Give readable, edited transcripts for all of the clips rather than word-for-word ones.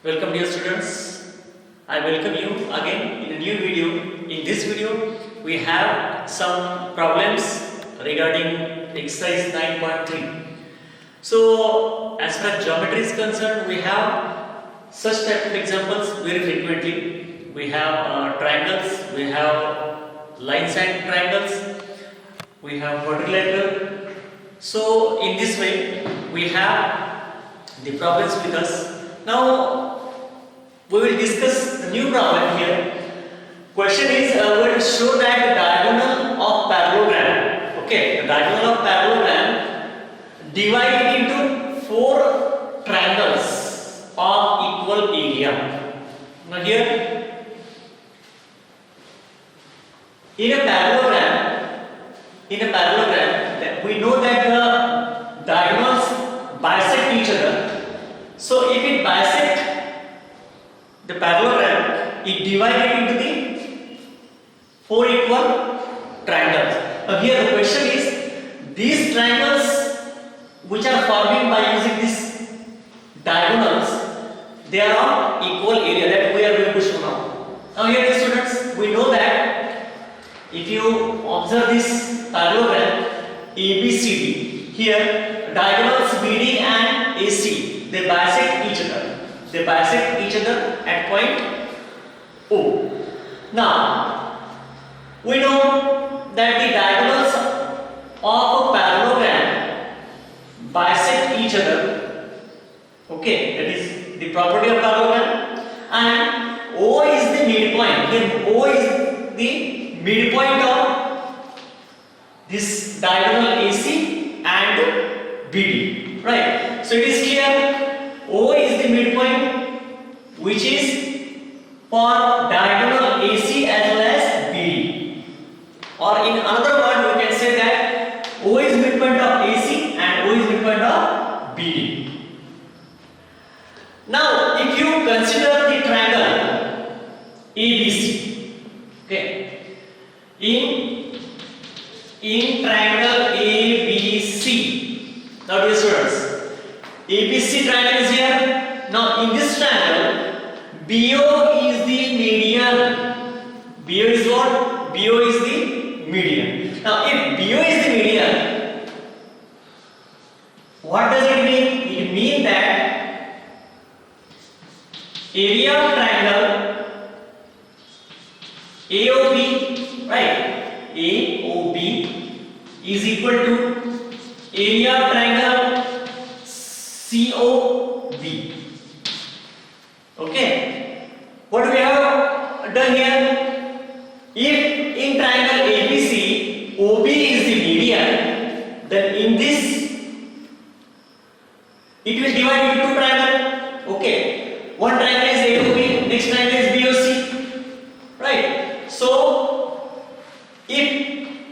Welcome dear students. I welcome you again in a new video. In this video we have some problems regarding exercise 9.3. So as far as geometry is concerned, we have such type of examples very frequently. We have triangles, we have lines and triangles, we have quadrilateral. So in this way we have the problems with us. Now we will discuss a new problem here. Question is, we will show that the diagonal of parallelogram, okay, the diagonal of parallelogram divided into four triangles of equal area. Now here, in a parallelogram, we know that the diagonals bisect each other. So if it bisect the parallelogram, it divided into the four equal triangles. Now here the question is, these triangles which are forming by using these diagonals, they are of equal area, that we are going to show now. Now here the students, we know that if you observe this parallelogram ABCD, here diagonals BD and AC, they bisect each other. They bisect each other at point O. Now, we know that the diagonals of a parallelogram bisect each other. Okay, that is the property of parallelogram. And O is the midpoint. Here O is the midpoint of this diagonal AC and BD. Right? So it is clear. O is the midpoint which is for diagonal AC as well as BD. Or in another word we can say that O is midpoint of AC and O is midpoint of BD. Now if you consider the triangle ABC, okay, in triangle ABC, now dear students, ABC triangle is here. Now in this triangle, BO is the median. BO is what? BO is the median. Now if BO is the median, what does it mean? It means that area of triangle AOB, right? AOB is equal to area of triangle COB. Okay. What we have done here? If in triangle ABC, OB is the median, then in this it will divide into two triangles. Okay. One triangle is AOB, next triangle is BOC. Right. So if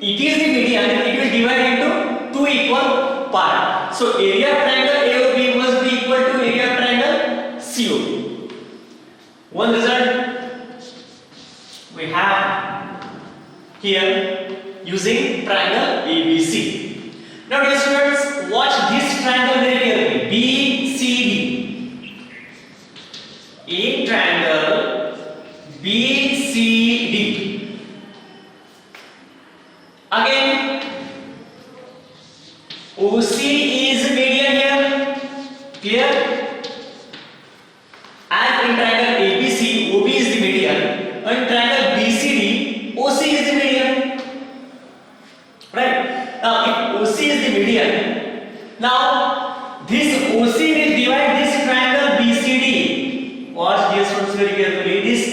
it is the median, it will divide into two equal parts. So area of triangle AOB must be equal to area of triangle COB. One result we have here using triangle ABC. Now dear students, watch this triangle very carefully. BCD. In triangle BCD. Again, OC is median here. Clear? And in triangle ABC, OB is the median. And in triangle BCD, OC is the median. Right? Now, if OC is the median, now this OC will divide this triangle BCD. Watch this one very carefully. This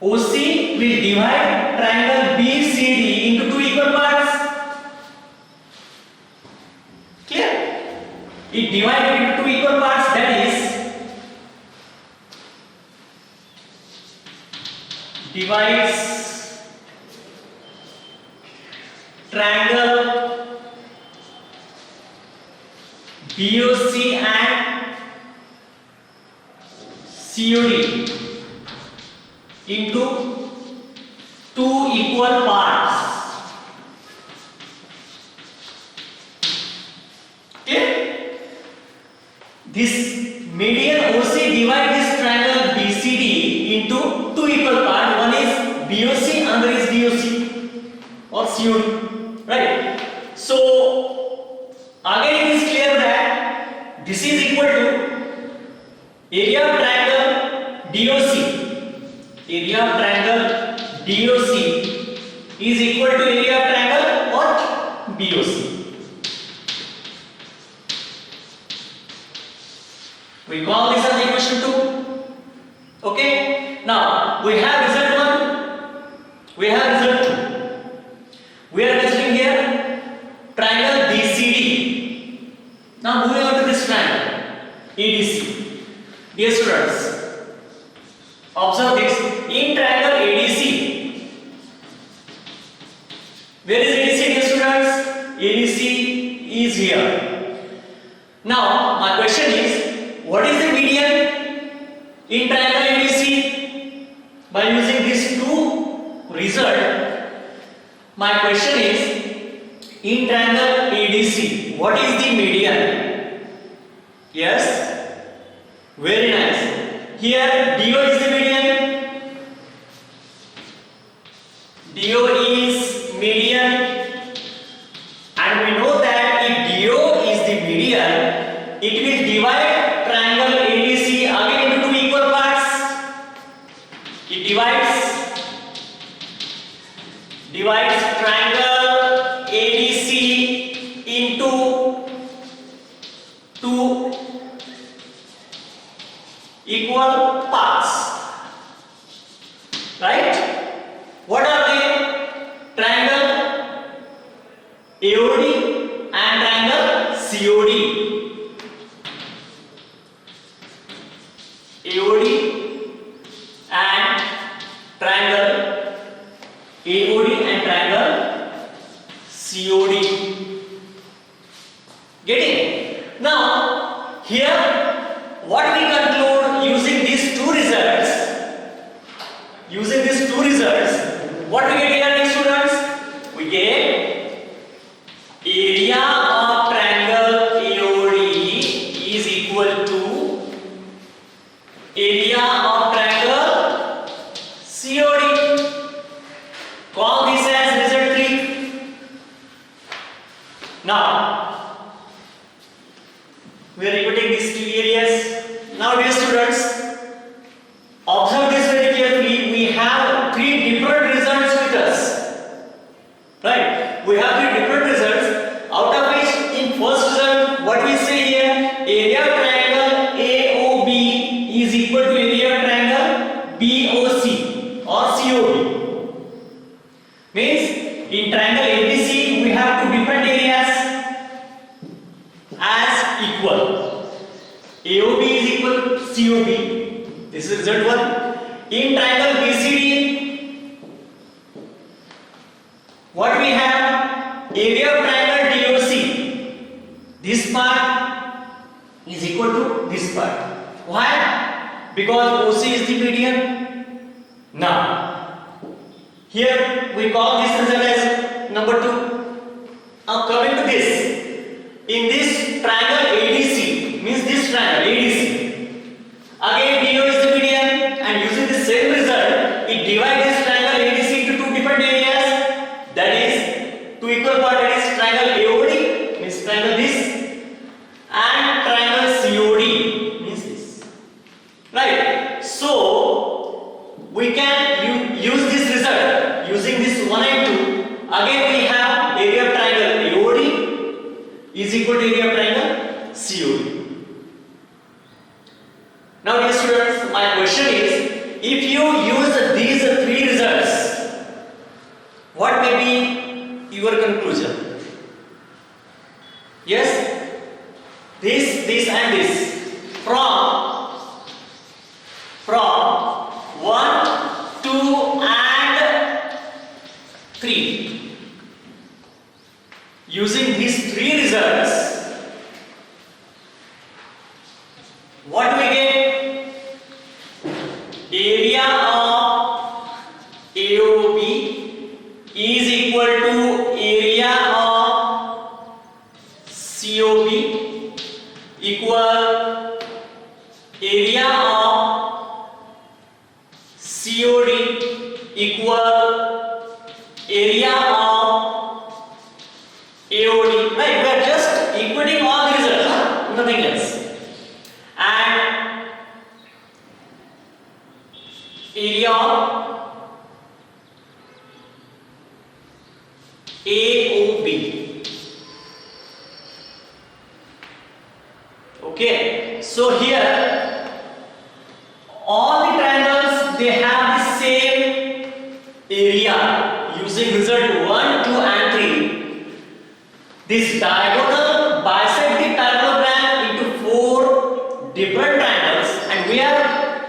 OC will divide triangle BCD into two equal parts. Clear? It divided into two equal parts, that is divides triangle BOC and COD into two equal parts. Okay? This median OC divide this triangle BCD into two equal parts. One is BOC, another is DOC or COD, right? So again it is clear that this is equal to area of triangle DOC. Area of triangle DOC is equal to area of triangle what? BOC. We call this as equation 2. Okay? Now we have result 1. We have result 2. We are considering here triangle BCD. Now moving on to this triangle ADC. Dear students, observe this. In triangle ADC, where is ADC, dear students? ADC is here. Now my question is, what is the median in triangle ADC? By using these two results, my question is, in triangle ADC, what is the median? Yes, very nice. Here DO is the median. DO is median, and we know that if DO is the median, it will divide triangle ADC again into two equal parts. It divides triangle ADC into two equal parts, right? What are they? Triangle AOD and triangle COD. AOD and triangle AOD and triangle COD. Getting? Now here what we conclude using these two results, what we get here, next students? We get area of triangle AOD is equal to area of triangle COD. Call this as result 3. Now we are equating these two areas. Now dear students, observe this very carefully. We have three different results with us, right? We have three different results, out of which in first result what we say here, area of triangle AOB is equal to area of triangle BOC or COB. Means in triangle ABC we have two different areas as equal. AOB is equal to COB. This is result 1. In triangle BCD, what we have? Area of triangle DOC. This part is equal to this part. Why? Because OC is the median. Now, here we call this result as number 2. Now coming to this, in this triangle ADC, means this triangle ADC, again DO is the median, and using the same result, it divides this triangle ADC into two different areas, that is two equal parts, that is triangle AOD, means triangle this, and triangle COD, means this, right? So we can use this result using this 1 and 2. Again we have area of triangle AOD is equal to area of triangle COD. Now dear students, my question is, if you use these three results, what may be your conclusion? Yes, this and this, from 1, 2 and 3. Using these three results, what do we get? Area of AOB is equal to area of COB equal area of COD equal area of AOD, right? We are just equating all the results, huh? Nothing else. And area of AOB. Okay, so here all the triangles, they have the same area using result 1, 2 and 3. This diagonal bisect the parallelogram into 4 different triangles, and we are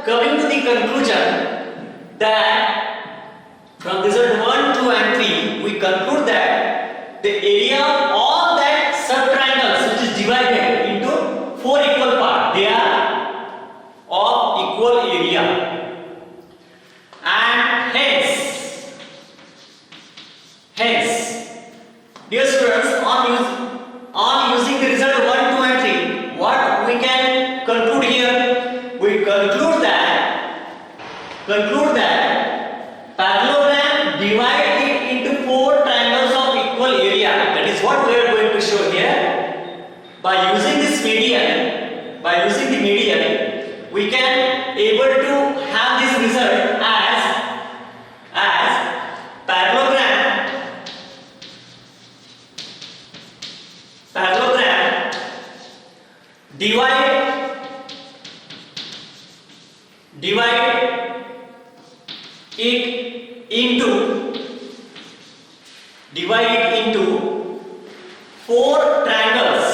coming to the conclusion that from result 1, 2 and 3 we conclude that the area of all that subtriangles which is divided into 4 equal parts, they are of equal area, and hence dear students, on using the result 1, 2 and 3, what we can conclude here? We conclude that parallelogram divide it into 4 triangles of equal area. That is what we are going to show here. By using this median, we can able to have this result as parallelogram divide it into 4 triangles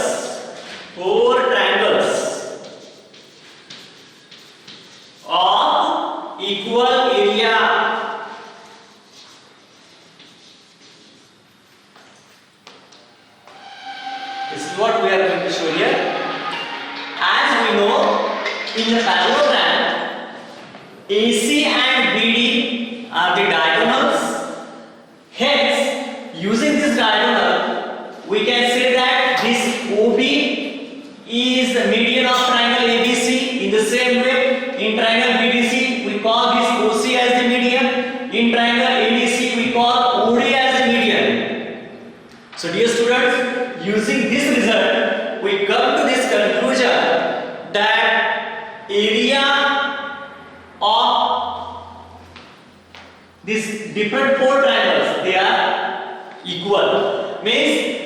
of equal area. This is what we are going to show here. As we know, in the parallelogram, AC and BD are the diagonals. Hence, using this diagonal, we can say that this OB is the median of triangle ABC. In the same way, in triangle BDC, we call this OC as the median. In triangle ABC, we call OD as the median. So, dear students, using this result, we come to this conclusion that area of these different 4 triangles, they are equal. Means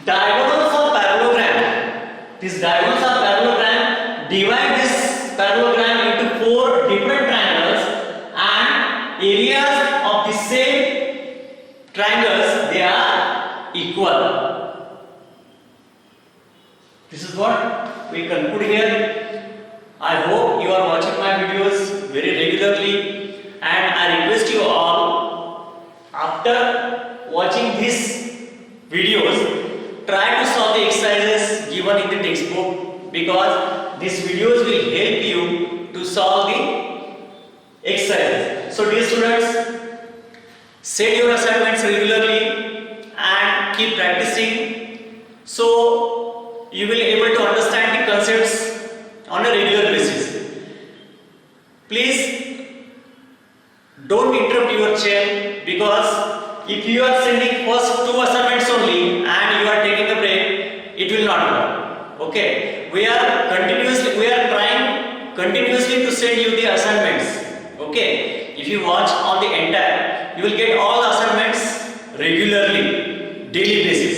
diagonals of parallelogram, these diagonals of parallelogram divide this parallelogram into 4 different triangles, and areas of the same triangles, they are equal. This is what we conclude here. I hope you are watching my videos very regularly, and I request you all, after watching these videos, try to solve the exercises given in the textbook, because these videos will help you to solve the exercises. So dear students, set your assignments regularly and keep practicing, so you will be able to understand the concepts on a regular basis. Please don't interrupt your chain, because if you are sending first 2 assignments only and you are taking a break, it will not work. Okay, we are trying continuously to send you the assignments. Okay, if you watch on the entire, you will get all the assignments regularly, daily basis.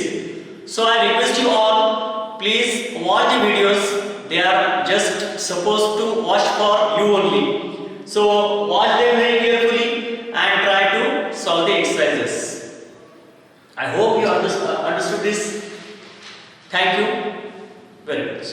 So I request you all, please watch the videos. They are just supposed to watch for you only. So watch them very carefully and try to solve the exercises. I hope you understood this. Thank you very much.